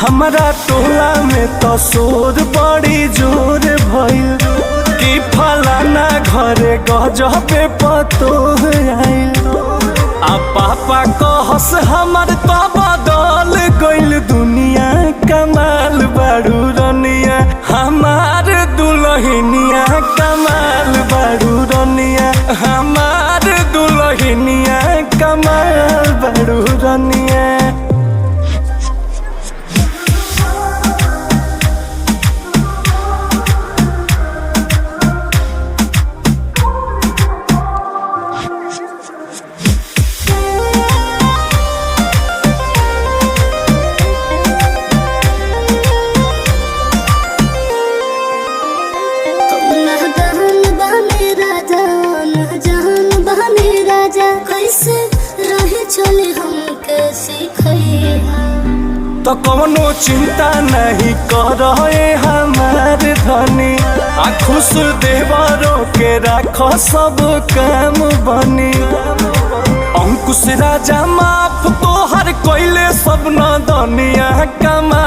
हमारा टोला में तो शोर बड़ी जोर भइल कि फलाना घरे गजबे पतो आइल। आ पापा कहस हमर तो बदल गइल दुनिया, कमाल बारू रनिया हमार दुल्हनिया, कमाल बारू रनिया हमार दुल्हनिया, कमाल बारू रनिया। कैसे रहे चले हम कैसे तो कौनो चिंता नहीं कर हमार धनी, आ खुश देवरों के राखो सब काम बनी। अंकुश राजा माफ तो हर कोइले सब न दुनिया, कमा